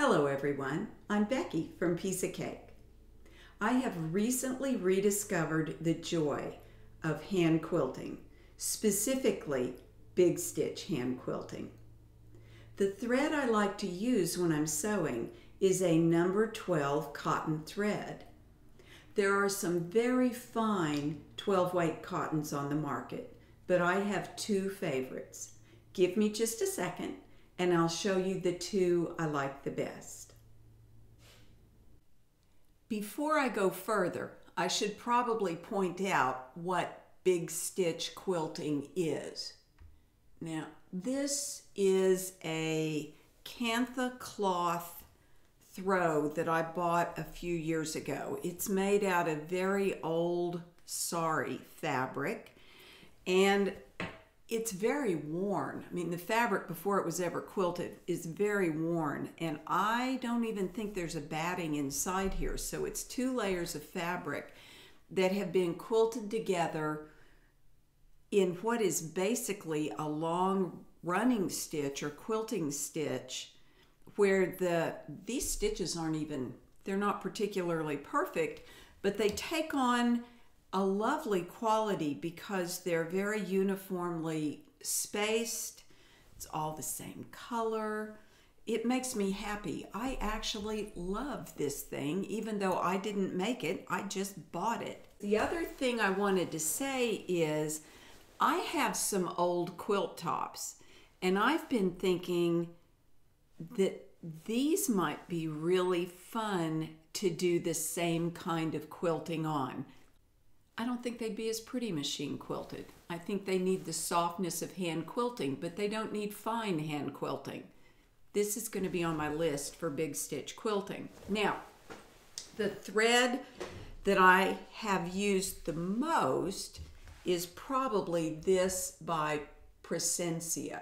Hello everyone, I'm Becky from Piece of Cake. I have recently rediscovered the joy of hand quilting, specifically big stitch hand quilting. The thread I like to use when I'm sewing is a number 12 cotton thread. There are some very fine 12 weight cottons on the market, but I have two favorites. Give me just a second and I'll show you the two I like the best. Before I go further, I should probably point out what big stitch quilting is. Now, this is a Kantha cloth throw that I bought a few years ago. It's made out of very old sari fabric, and it's very worn. I mean, the fabric before it was ever quilted is very worn, and I don't even think there's a batting inside here. So it's two layers of fabric that have been quilted together in what is basically a long running stitch or quilting stitch, where these stitches aren't even, they're not particularly perfect, but they take on a lovely quality because they're very uniformly spaced. It's all the same color. It makes me happy. I actually love this thing, even though I didn't make it, I just bought it. The other thing I wanted to say is I have some old quilt tops, and I've been thinking that these might be really fun to do the same kind of quilting on. I don't think they'd be as pretty machine quilted. I think they need the softness of hand quilting, but they don't need fine hand quilting. This is going to be on my list for big stitch quilting. Now, the thread that I have used the most is probably this by Precense II.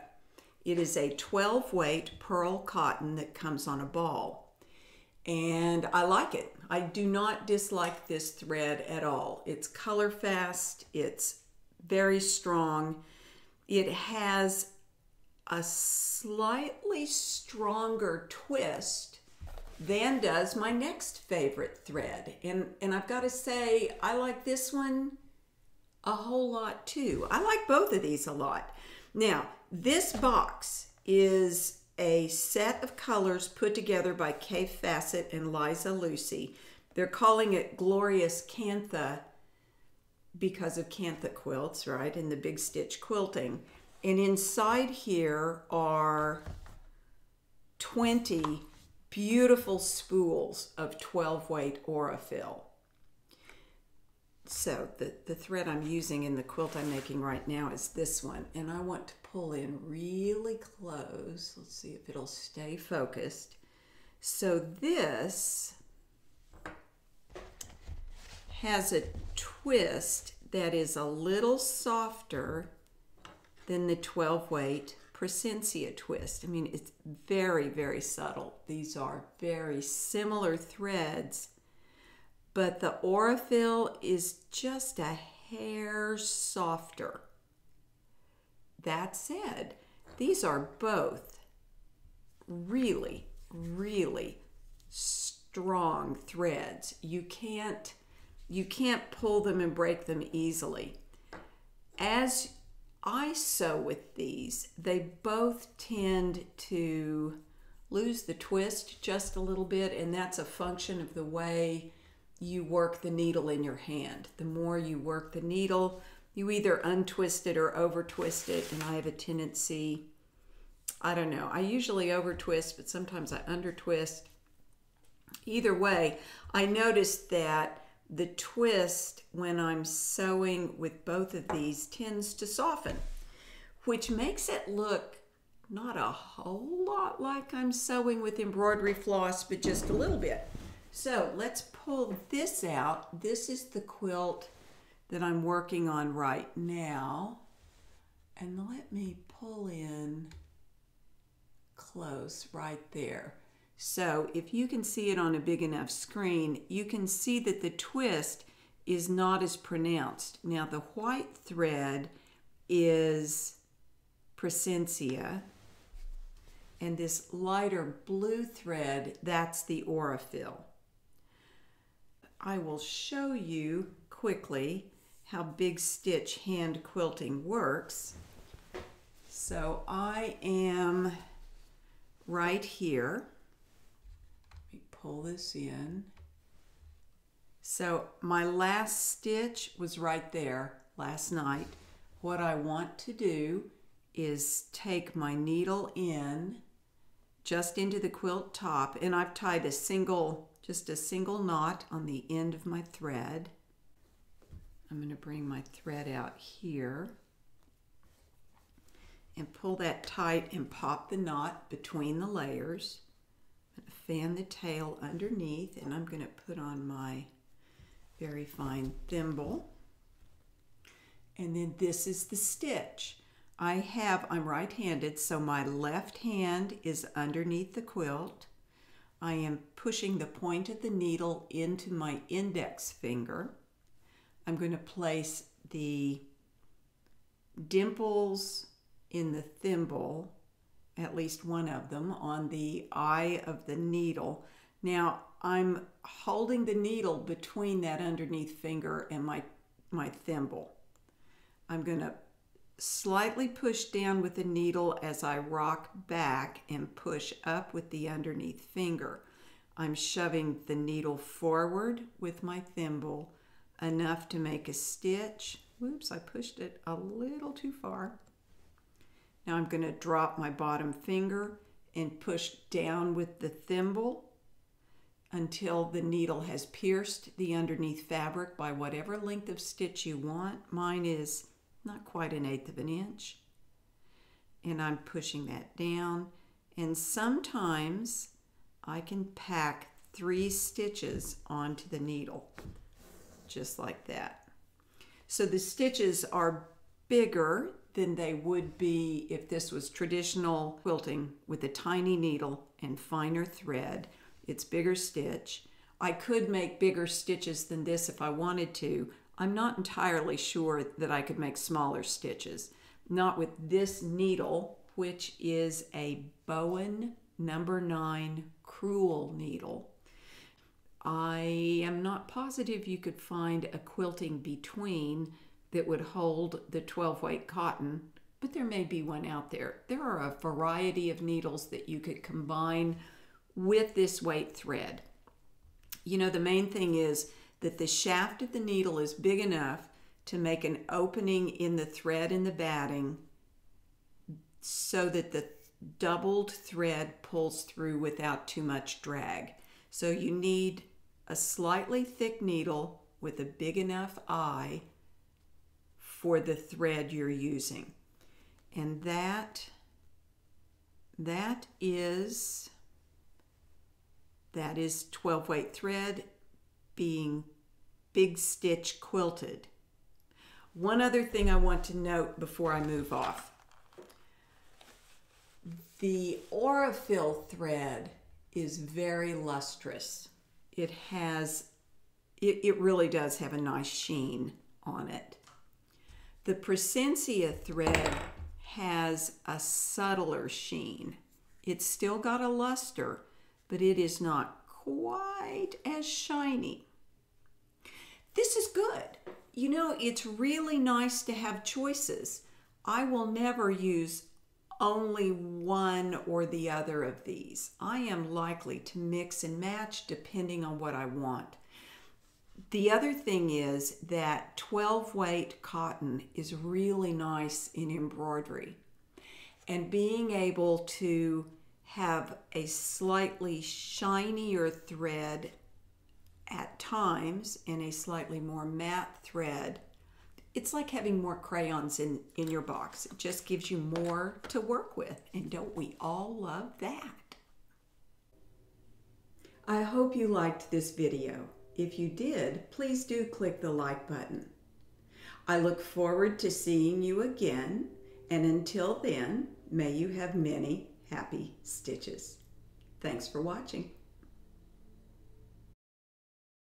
It is a 12 weight pearl cotton that comes on a ball, and I like it. I do not dislike this thread at all. It's color fast, it's very strong. It has a slightly stronger twist than does my next favorite thread. And I've got to say, I like this one a whole lot too. I like both of these a lot. Now, this box is a set of colors put together by Kay Fassett and Liza Lucy. They're calling it Glorious Kantha because of Kantha quilts, right, and the big stitch quilting. And inside here are 20 beautiful spools of 12 weight Aurifil. So the thread I'm using in the quilt I'm making right now is this one, and I want to pull in really close. Let's see if it'll stay focused. So this has a twist that is a little softer than the 12 weight Precense II twist. I mean, it's very, very subtle. These are very similar threads, but the Aurifil is just a hair softer. That said, these are both really, really strong threads. You can't pull them and break them easily. As I sew with these, they both tend to lose the twist just a little bit, and that's a function of the way you work the needle in your hand. The more you work the needle, you either untwist it or over twist it, and I have a tendency, I don't know, I usually over twist, but sometimes I under twist. Either way, I noticed that the twist when I'm sewing with both of these tends to soften, which makes it look not a whole lot like I'm sewing with embroidery floss, but just a little bit. So let's pull this out. This is the quilt that I'm working on right now. And let me pull in close right there. So if you can see it on a big enough screen, you can see that the twist is not as pronounced. Now the white thread is Precense II, And this lighter blue thread, that's the Aurifil. I will show you quickly how big stitch hand quilting works. So I am right here. Let me pull this in. So my last stitch was right there last night. What I want to do is take my needle in just into the quilt top, and I've tied just a single knot on the end of my thread. I'm going to bring my thread out here and pull that tight and pop the knot between the layers. I'm going to fan the tail underneath, and I'm going to put on my very fine thimble. And then this is the stitch. I'm right-handed, so my left hand is underneath the quilt. I am pushing the point of the needle into my index finger. I'm going to place the dimples in the thimble, at least one of them, on the eye of the needle. Now, I'm holding the needle between that underneath finger and my thimble. I'm going to slightly push down with the needle as I rock back and push up with the underneath finger. I'm shoving the needle forward with my thimble enough to make a stitch. Whoops, I pushed it a little too far. Now I'm going to drop my bottom finger and push down with the thimble until the needle has pierced the underneath fabric by whatever length of stitch you want. Mine is not quite 1/8 of an inch. And I'm pushing that down. And sometimes I can pack 3 stitches onto the needle, just like that. So the stitches are bigger than they would be if this was traditional quilting with a tiny needle and finer thread. It's bigger stitch. I could make bigger stitches than this if I wanted to. I'm not entirely sure that I could make smaller stitches. Not with this needle, which is a Bowen No. 9 crewel needle. I am not positive you could find a quilting between that would hold the 12-weight cotton, but there may be one out there. There are a variety of needles that you could combine with this weight thread. You know, the main thing is that the shaft of the needle is big enough to make an opening in the thread in the batting so that the doubled thread pulls through without too much drag. So you need a slightly thick needle with a big enough eye for the thread you're using. And that is 12-weight thread being big stitch quilted. One other thing I want to note before I move off. The Aurifil thread is very lustrous. It really does have a nice sheen on it. The Precense II thread has a subtler sheen. It's still got a luster, but it is not quite as shiny. This is good. You know, it's really nice to have choices. I will never use only one or the other of these. I am likely to mix and match depending on what I want. The other thing is that 12-weight cotton is really nice in embroidery. And being able to have a slightly shinier thread at times and a slightly more matte thread, it's like having more crayons in your box. It just gives you more to work with, and don't we all love that? I hope you liked this video. If you did, please do click the like button. I look forward to seeing you again, and until then, may you have many happy stitches. Thanks for watching.